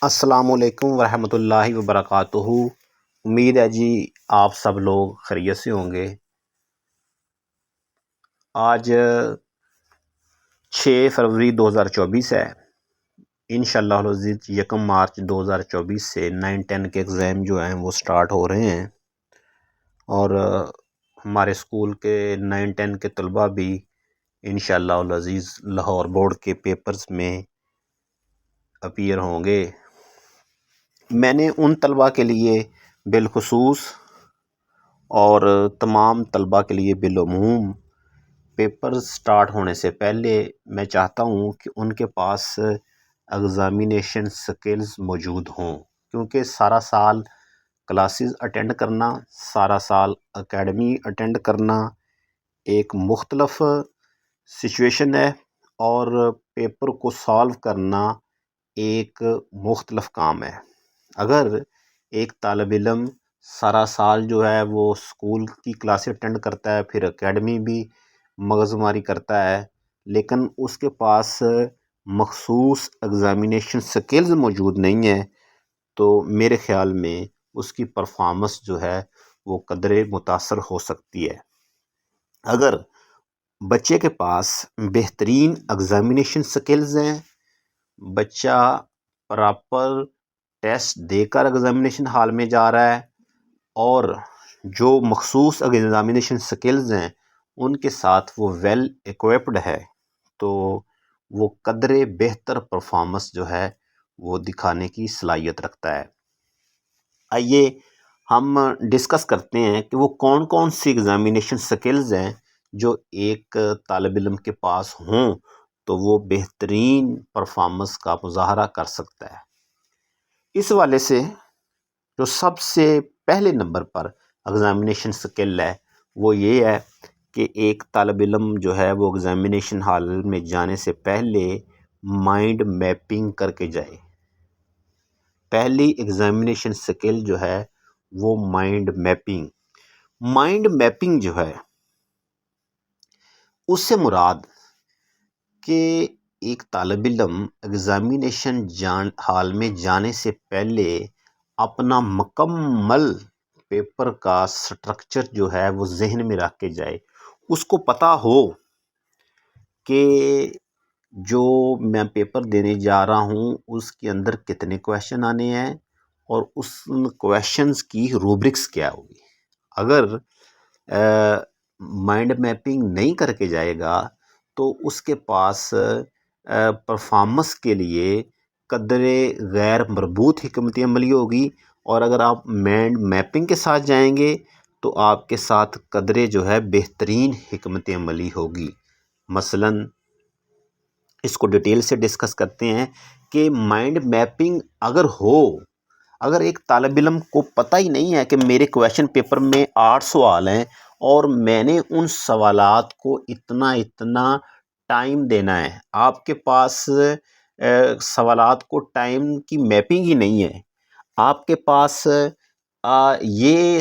السلام علیکم ورحمۃ اللہ وبرکاتہ۔ امید ہے جی آپ سب لوگ خیریت سے ہوں گے۔ آج 6 فروری 2024 ہے۔ انشاءاللہ العزیز 1 مارچ 2024 سے 9-10 کے ایگزام جو ہیں وہ سٹارٹ ہو رہے ہیں، اور ہمارے اسکول کے 9-10 کے طلباء بھی انشاءاللہ العزیز لاہور بورڈ کے پیپرز میں اپیئر ہوں گے۔ میں نے ان طلباء کے لیے بالخصوص اور تمام طلباء کے لیے بالعموم پیپر سٹارٹ ہونے سے پہلے میں چاہتا ہوں کہ ان کے پاس ایگزامینیشن سکلز موجود ہوں، کیونکہ سارا سال کلاسز اٹینڈ کرنا، سارا سال اکیڈمی اٹینڈ کرنا ایک مختلف سچویشن ہے، اور پیپر کو سالو کرنا ایک مختلف کام ہے۔ اگر ایک طالب علم سارا سال جو ہے وہ اسکول کی کلاسیں اٹینڈ کرتا ہے، پھر اکیڈمی بھی مغز ماری کرتا ہے، لیکن اس کے پاس مخصوص ایگزامینیشن سکلز موجود نہیں ہیں، تو میرے خیال میں اس کی پرفارمنس جو ہے وہ قدرے متاثر ہو سکتی ہے۔ اگر بچے کے پاس بہترین ایگزامینیشن سکلز ہیں، بچہ پراپر ٹیسٹ دے کر ایگزامینیشن ہال میں جا رہا ہے، اور جو مخصوص ایگزامینیشن سکلز ہیں ان کے ساتھ وہ ویل ایکوپڈ ہے، تو وہ قدرے بہتر پرفارمنس جو ہے وہ دکھانے کی صلاحیت رکھتا ہے۔ آئیے ہم ڈسکس کرتے ہیں کہ وہ کون کون سی ایگزامینیشن سکلز ہیں جو ایک طالب علم کے پاس ہوں تو وہ بہترین پرفارمنس کا مظاہرہ کر سکتا ہے۔ اس والے سے جو سب سے پہلے نمبر پر ایگزامینیشن سکل ہے وہ یہ ہے کہ ایک طالب علم جو ہے وہ ایگزامینیشن ہال میں جانے سے پہلے مائنڈ میپنگ کر کے جائے۔ پہلی ایگزامینیشن سکل جو ہے وہ مائنڈ میپنگ۔ مائنڈ میپنگ جو ہے اس سے مراد کہ ایک طالب علم ایگزامینیشن ہال میں جانے سے پہلے اپنا مکمل پیپر کا سٹرکچر جو ہے وہ ذہن میں رکھ کے جائے۔ اس کو پتہ ہو کہ جو میں پیپر دینے جا رہا ہوں اس کے اندر کتنے کویشچن آنے ہیں، اور اس کویشچنز کی روبرکس کیا ہوگی۔ اگر مائنڈ میپنگ نہیں کر کے جائے گا تو اس کے پاس پرفارمنس کے لیے قدرے غیر مربوط حکمت عملی ہوگی، اور اگر آپ مائنڈ میپنگ کے ساتھ جائیں گے تو آپ کے ساتھ قدرے جو ہے بہترین حکمت عملی ہوگی۔ مثلاً اس کو ڈیٹیل سے ڈسکس کرتے ہیں کہ مائنڈ میپنگ اگر ایک طالب علم کو پتہ ہی نہیں ہے کہ میرے کویشچن پیپر میں 8 سوال ہیں اور میں نے ان سوالات کو اتنا ٹائم دینا ہے، آپ کے پاس سوالات کو ٹائم کی میپنگ ہی نہیں ہے، آپ کے پاس یہ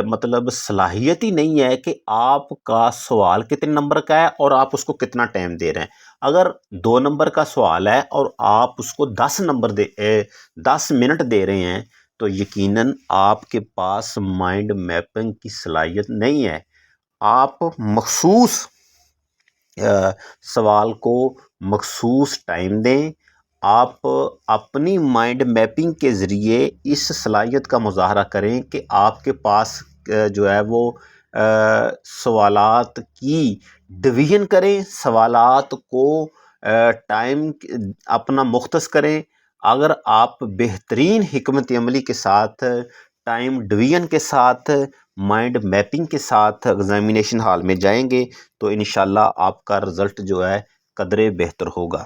مطلب صلاحیت ہی نہیں ہے کہ آپ کا سوال کتنے نمبر کا ہے اور آپ اس کو کتنا ٹائم دے رہے ہیں۔ اگر 2 نمبر کا سوال ہے اور آپ اس کو 10 منٹ دے رہے ہیں تو یقیناً آپ کے پاس مائنڈ میپنگ کی صلاحیت نہیں ہے۔ آپ مخصوص سوال کو مخصوص ٹائم دیں، آپ اپنی مائنڈ میپنگ کے ذریعے اس صلاحیت کا مظاہرہ کریں کہ آپ کے پاس جو ہے وہ سوالات کی ڈویژن کریں، سوالات کو ٹائم اپنا مختص کریں۔ اگر آپ بہترین حکمت عملی کے ساتھ، ٹائم ڈویژن کے ساتھ، مائنڈ میپنگ کے ساتھ ایگزامینیشن ہال میں جائیں گے تو انشاءاللہ آپ کا رزلٹ جو ہے قدرے بہتر ہوگا۔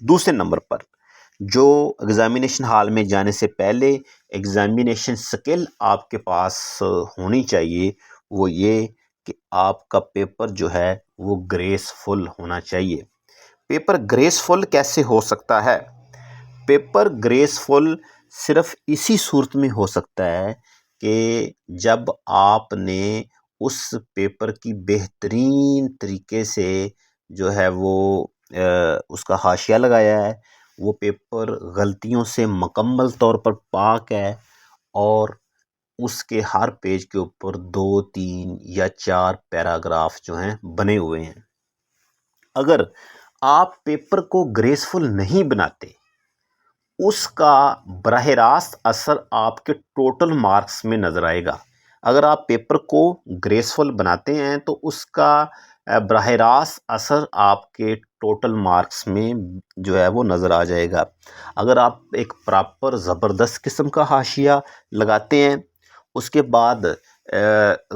دوسرے نمبر پر جو ایگزامینیشن ہال میں جانے سے پہلے ایگزامینیشن سکل آپ کے پاس ہونی چاہیے وہ یہ کہ آپ کا پیپر جو ہے وہ گریسفل ہونا چاہیے۔ پیپر گریسفل کیسے ہو سکتا ہے؟ پیپر گریسفل صرف اسی صورت میں ہو سکتا ہے کہ جب آپ نے اس پیپر کی بہترین طریقے سے جو ہے وہ اس کا حاشیہ لگایا ہے، وہ پیپر غلطیوں سے مکمل طور پر پاک ہے اور اس کے ہر پیج کے اوپر 2 3 یا 4 پیراگراف جو ہیں بنے ہوئے ہیں۔ اگر آپ پیپر کو گریسفل نہیں بناتے، اس کا براہ راست اثر آپ کے ٹوٹل مارکس میں نظر آئے گا۔ اگر آپ پیپر کو گریسفل بناتے ہیں تو اس کا براہ راست اثر آپ کے ٹوٹل مارکس میں جو ہے وہ نظر آ جائے گا۔ اگر آپ ایک پراپر زبردست قسم کا حاشیہ لگاتے ہیں، اس کے بعد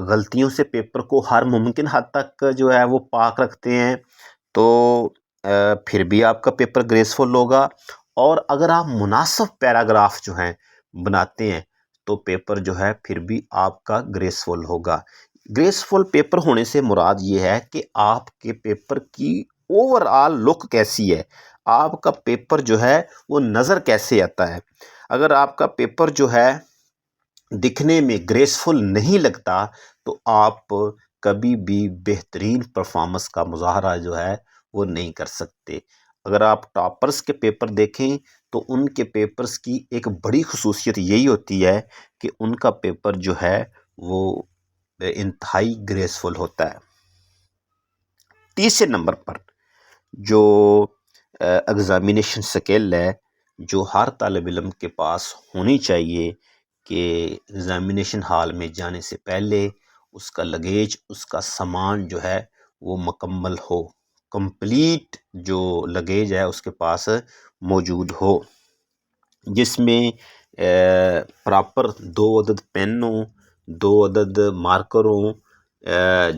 غلطیوں سے پیپر کو ہر ممکن حد تک جو ہے وہ پاک رکھتے ہیں، تو پھر بھی آپ کا پیپر گریسفل ہوگا۔ اور اگر آپ مناسب پیراگراف جو ہیں بناتے ہیں تو پیپر جو ہے پھر بھی آپ کا گریسفل ہوگا۔ گریسفل پیپر ہونے سے مراد یہ ہے کہ آپ کے پیپر کی اوور آل لک کیسی ہے، آپ کا پیپر جو ہے وہ نظر کیسے آتا ہے۔ اگر آپ کا پیپر جو ہے دکھنے میں گریسفل نہیں لگتا تو آپ کبھی بھی بہترین پرفارمنس کا مظاہرہ جو ہے وہ نہیں کر سکتے۔ اگر آپ ٹاپرز کے پیپر دیکھیں تو ان کے پیپرز کی ایک بڑی خصوصیت یہی ہوتی ہے کہ ان کا پیپر جو ہے وہ انتہائی گریسفل ہوتا ہے۔ تیسرے نمبر پر جو ایگزامینیشن سکل ہے جو ہر طالب علم کے پاس ہونی چاہیے کہ ایگزامینیشن ہال میں جانے سے پہلے اس کا لگیج، اس کا سامان جو ہے وہ مکمل ہو، کمپلیٹ جو لگیج ہے اس کے پاس موجود ہو، جس میں پراپر 2 عدد پین ہوں، 2 عدد مارکر ہوں،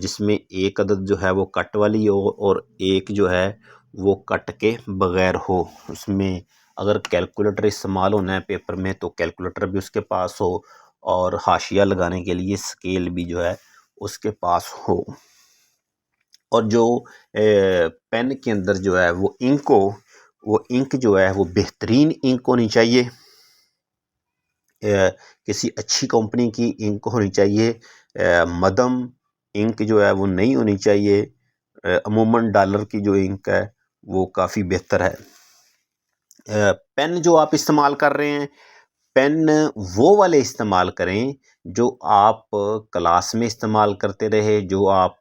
جس میں 1 عدد جو ہے وہ کٹ والی ہو اور 1 جو ہے وہ کٹ کے بغیر ہو۔ اس میں اگر کیلکولیٹر استعمال ہونا ہے پیپر میں تو کیلکولیٹر بھی اس کے پاس ہو، اور حاشیہ لگانے کے لیے اسکیل بھی جو ہے اس کے پاس ہو، اور جو پین کے اندر جو ہے وہ انک ہو، وہ انک جو ہے وہ بہترین انک ہونی چاہیے، کسی اچھی کمپنی کی انک ہونی چاہیے، مدم انک جو ہے وہ نہیں ہونی چاہیے۔ عموماً ڈالر کی جو انک ہے وہ کافی بہتر ہے۔ پین جو آپ استعمال کر رہے ہیں، پین وہ والے استعمال کریں جو آپ کلاس میں استعمال کرتے رہے، جو آپ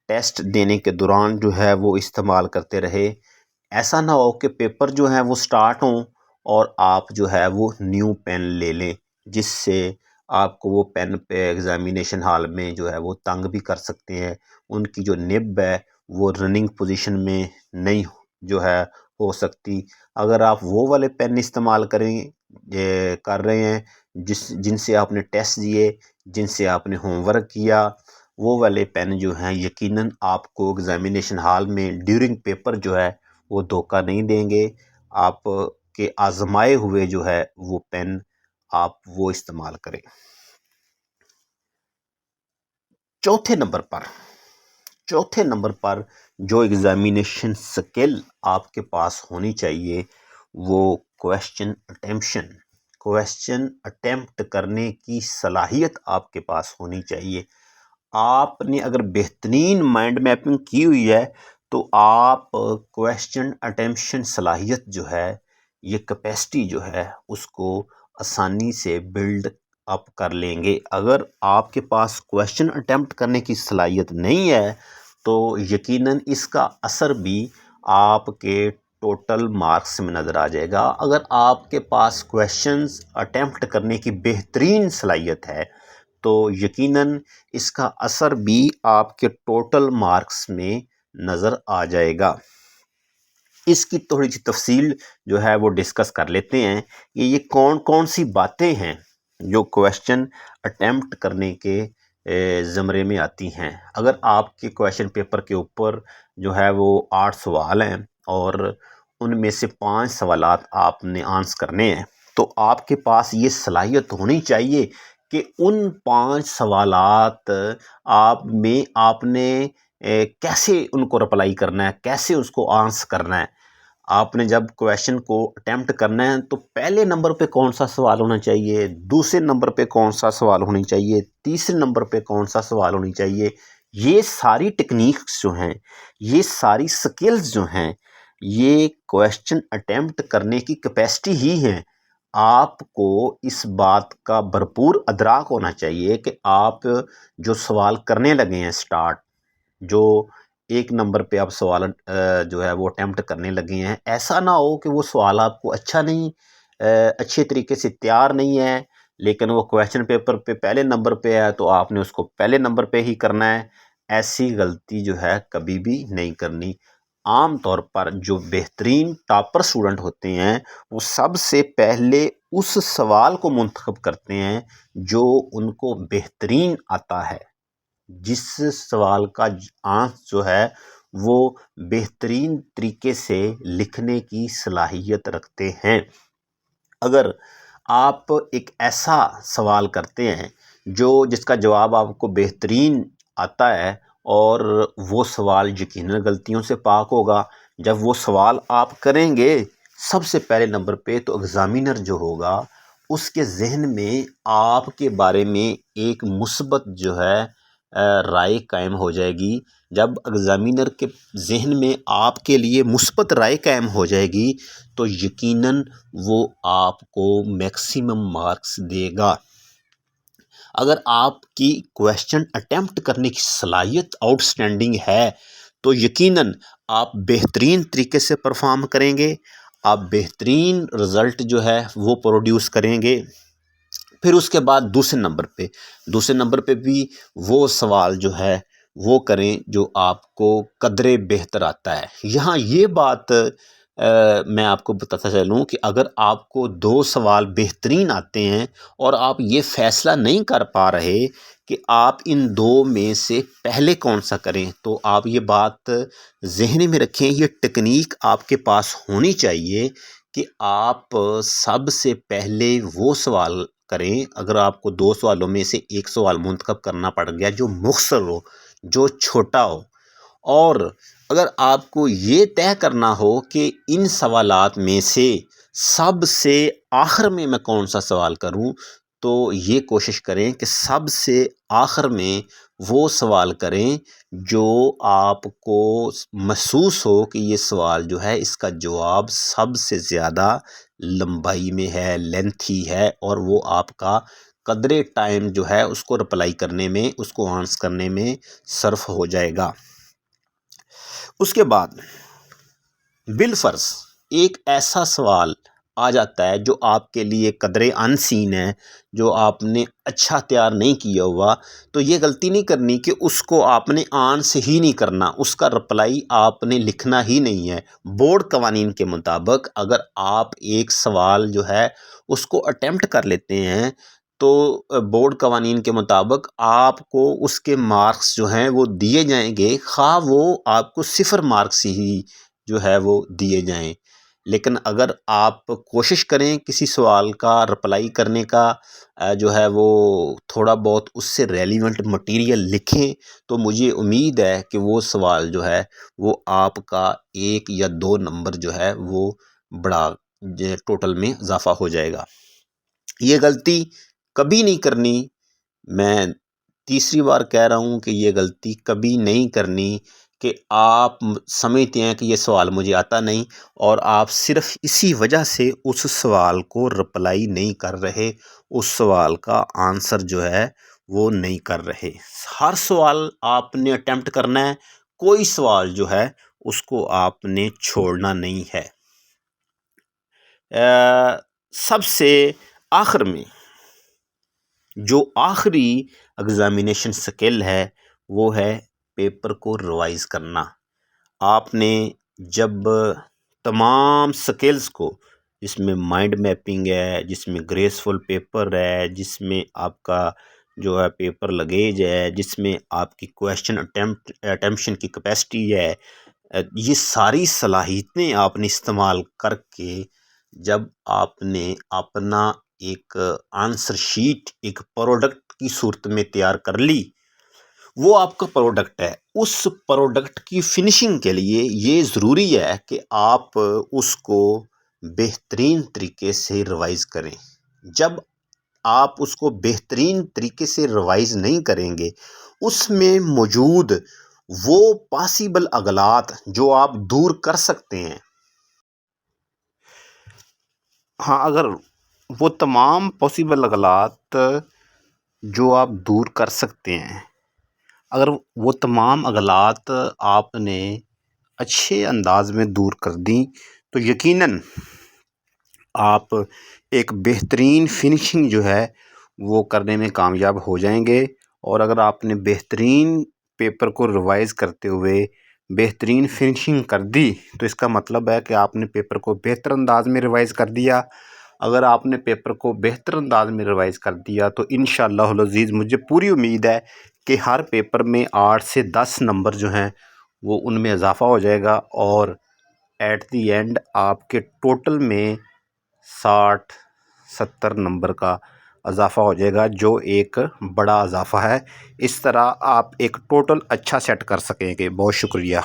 ٹیسٹ دینے کے دوران جو ہے وہ استعمال کرتے رہے۔ ایسا نہ ہو کہ پیپر جو ہیں وہ سٹارٹ ہوں اور آپ جو ہے وہ نیو پین لے لیں، جس سے آپ کو وہ پین پہ ایگزامینیشن ہال میں جو ہے وہ تنگ بھی کر سکتے ہیں۔ ان کی جو نب ہے وہ رننگ پوزیشن میں نہیں جو ہے ہو سکتی۔ اگر آپ وہ والے پین استعمال کر رہے ہیں جن سے آپ نے ٹیسٹ دیے، جن سے آپ نے ہوم ورک کیا، وہ والے پین جو ہیں یقیناً آپ کو ایگزامینیشن ہال میں ڈیورنگ پیپر جو ہے وہ دھوکہ نہیں دیں گے۔ آپ کے آزمائے ہوئے جو ہے وہ پین آپ وہ استعمال کریں۔ چوتھے نمبر پر جو ایگزامینیشن سکل آپ کے پاس ہونی چاہیے وہ کویسچن اٹیمپٹ کرنے کی صلاحیت آپ کے پاس ہونی چاہیے۔ آپ نے اگر بہترین مائنڈ میپنگ کی ہوئی ہے تو آپ کویسچن اٹیمپشن صلاحیت جو ہے، یہ کیپیسٹی جو ہے، اس کو آسانی سے بلڈ اپ کر لیں گے۔ اگر آپ کے پاس کویسچن اٹیمپٹ کرنے کی صلاحیت نہیں ہے تو یقیناً اس کا اثر بھی آپ کے ٹوٹل مارکس میں نظر آ جائے گا۔ اگر آپ کے پاس کویسچنز اٹیمپٹ کرنے کی بہترین صلاحیت ہے تو یقیناً اس کا اثر بھی آپ کے ٹوٹل مارکس میں نظر آ جائے گا۔ اس کی تھوڑی سی تفصیل جو ہے وہ ڈسکس کر لیتے ہیں کہ یہ کون کون سی باتیں ہیں جو کویسچن اٹیمپٹ کرنے کے زمرے میں آتی ہیں۔ اگر آپ کے کویسچن پیپر کے اوپر جو ہے وہ 8 سوال ہیں اور ان میں سے 5 سوالات آپ نے آنسر کرنے ہیں تو آپ کے پاس یہ صلاحیت ہونی چاہیے کہ ان 5 سوالات آپ نے کیسے ان کو رپلائی کرنا ہے، کیسے اس کو آنسر کرنا ہے۔ آپ نے جب کویسچن کو اٹیمپٹ کرنا ہے تو پہلے نمبر پہ کون سا سوال ہونا چاہیے، دوسرے نمبر پہ کون سا سوال ہونی چاہیے، تیسرے نمبر پہ کون سا سوال ہونی چاہیے۔ یہ ساری ٹیکنیکس جو ہیں، یہ ساری سکلز جو ہیں، یہ کویشچن اٹیمپٹ کرنے کی کیپیسٹی ہی ہے۔ آپ کو اس بات کا بھرپور ادراک ہونا چاہیے کہ آپ جو سوال کرنے لگے ہیں سٹارٹ، جو 1 نمبر پہ آپ سوال جو ہے وہ اٹیمپٹ کرنے لگے ہیں، ایسا نہ ہو کہ وہ سوال آپ کو اچھے طریقے سے تیار نہیں ہے، لیکن وہ کویشچن پیپر پہ پہلے نمبر پہ ہے تو آپ نے اس کو پہلے نمبر پہ ہی کرنا ہے۔ ایسی غلطی جو ہے کبھی بھی نہیں کرنی۔ عام طور پر جو بہترین ٹاپر اسٹوڈنٹ ہوتے ہیں وہ سب سے پہلے اس سوال کو منتخب کرتے ہیں جو ان کو بہترین آتا ہے، جس سوال کا آنسر جو ہے وہ بہترین طریقے سے لکھنے کی صلاحیت رکھتے ہیں۔ اگر آپ ایک ایسا سوال کرتے ہیں جس کا جواب آپ کو بہترین آتا ہے اور وہ سوال یقیناً غلطیوں سے پاک ہوگا، جب وہ سوال آپ کریں گے سب سے پہلے نمبر پہ تو ایگزامینر جو ہوگا اس کے ذہن میں آپ کے بارے میں ایک مثبت جو ہے رائے قائم ہو جائے گی۔ جب ایگزامینر کے ذہن میں آپ کے لیے مثبت رائے قائم ہو جائے گی تو یقیناً وہ آپ کو میکسیمم مارکس دے گا۔ اگر آپ کی کویشچن اٹیمپٹ کرنے کی صلاحیت آؤٹ سٹینڈنگ ہے تو یقیناً آپ بہترین طریقے سے پرفارم کریں گے، آپ بہترین رزلٹ جو ہے وہ پروڈیوس کریں گے۔ پھر اس کے بعد دوسرے نمبر پہ بھی وہ سوال جو ہے وہ کریں جو آپ کو قدرے بہتر آتا ہے۔ یہاں یہ بات میں آپ کو بتاتا چلوں کہ اگر آپ کو 2 سوال بہترین آتے ہیں اور آپ یہ فیصلہ نہیں کر پا رہے کہ آپ ان 2 میں سے پہلے کون سا کریں، تو آپ یہ بات ذہن میں رکھیں، یہ ٹیکنیک آپ کے پاس ہونی چاہیے کہ آپ سب سے پہلے وہ سوال کریں۔ اگر آپ کو 2 سوالوں میں سے ایک سوال منتخب کرنا پڑ گیا جو مختصر ہو، جو چھوٹا ہو، اور اگر آپ کو یہ طے کرنا ہو کہ ان سوالات میں سے سب سے آخر میں کون سا سوال کروں، تو یہ کوشش کریں کہ سب سے آخر میں وہ سوال کریں جو آپ کو محسوس ہو کہ یہ سوال جو ہے اس کا جواب سب سے زیادہ لمبائی میں ہے، لینتھی ہے، اور وہ آپ کا قدرے ٹائم جو ہے اس کو رپلائی کرنے میں، اس کو آنسر کرنے میں صرف ہو جائے گا۔ اس کے بعد بالفرض ایک ایسا سوال آ جاتا ہے جو آپ کے لیے قدرے ان سین ہے، جو آپ نے اچھا تیار نہیں کیا ہوا، تو یہ غلطی نہیں کرنی کہ اس کو آپ نے آنسر ہی نہیں کرنا، اس کا رپلائی آپ نے لکھنا ہی نہیں ہے۔ بورڈ قوانین کے مطابق اگر آپ ایک سوال جو ہے اس کو اٹیمپٹ کر لیتے ہیں تو بورڈ قوانین کے مطابق آپ کو اس کے مارکس جو ہیں وہ دیے جائیں گے، خواہ وہ آپ کو 0 مارکس ہی جو ہے وہ دیے جائیں۔ لیکن اگر آپ کوشش کریں کسی سوال کا رپلائی کرنے کا جو ہے وہ تھوڑا بہت اس سے ریلیونٹ مٹیریل لکھیں، تو مجھے امید ہے کہ وہ سوال جو ہے وہ آپ کا 1 یا 2 نمبر جو ہے وہ بڑا ٹوٹل میں اضافہ ہو جائے گا۔ یہ غلطی کبھی نہیں کرنی، میں تیسری بار کہہ رہا ہوں کہ یہ غلطی کبھی نہیں کرنی کہ آپ سمجھتے ہیں کہ یہ سوال مجھے آتا نہیں اور آپ صرف اسی وجہ سے اس سوال کو رپلائی نہیں کر رہے، اس سوال کا آنسر جو ہے وہ نہیں کر رہے۔ ہر سوال آپ نے اٹیمپٹ کرنا ہے، کوئی سوال جو ہے اس کو آپ نے چھوڑنا نہیں ہے۔ سب سے آخر میں جو آخری ایگزامینیشن سکل ہے وہ ہے پیپر کو ریوائز کرنا۔ آپ نے جب تمام سکلز کو، جس میں مائنڈ میپنگ ہے، جس میں گریسفل پیپر ہے، جس میں آپ کا جو ہے پیپر لگیج ہے، جس میں آپ کی کویشچن اٹیمپشن کی کیپیسٹی ہے، یہ ساری صلاحیتیں آپ نے استعمال کر کے جب آپ نے اپنا ایک آنسر شیٹ ایک پروڈکٹ کی صورت میں تیار کر لی، وہ آپ کا پروڈکٹ ہے۔ اس پروڈکٹ کی فنشنگ کے لیے یہ ضروری ہے کہ آپ اس کو بہترین طریقے سے ریوائز کریں۔ جب آپ اس کو بہترین طریقے سے ریوائز نہیں کریں گے، اس میں موجود وہ پاسبل اغلاط جو آپ دور کر سکتے ہیں، ہاں، اگر وہ تمام پاسبل اغلاط جو آپ دور کر سکتے ہیں، اگر وہ تمام اغلاط آپ نے اچھے انداز میں دور کر دیں تو یقیناً آپ ایک بہترین فنیشنگ جو ہے وہ کرنے میں کامیاب ہو جائیں گے۔ اور اگر آپ نے بہترین پیپر کو ریوائز کرتے ہوئے بہترین فنیشنگ کر دی تو اس کا مطلب ہے کہ آپ نے پیپر کو بہتر انداز میں ریوائز کر دیا۔ اگر آپ نے پیپر کو بہتر انداز میں ریوائز کر دیا تو انشاءاللہ العزیز مجھے پوری امید ہے کہ ہر پیپر میں 8 سے 10 نمبر جو ہیں وہ ان میں اضافہ ہو جائے گا، اور ایٹ دی اینڈ آپ کے ٹوٹل میں 60-70 نمبر کا اضافہ ہو جائے گا، جو ایک بڑا اضافہ ہے۔ اس طرح آپ ایک ٹوٹل اچھا سیٹ کر سکیں گے۔ بہت شکریہ۔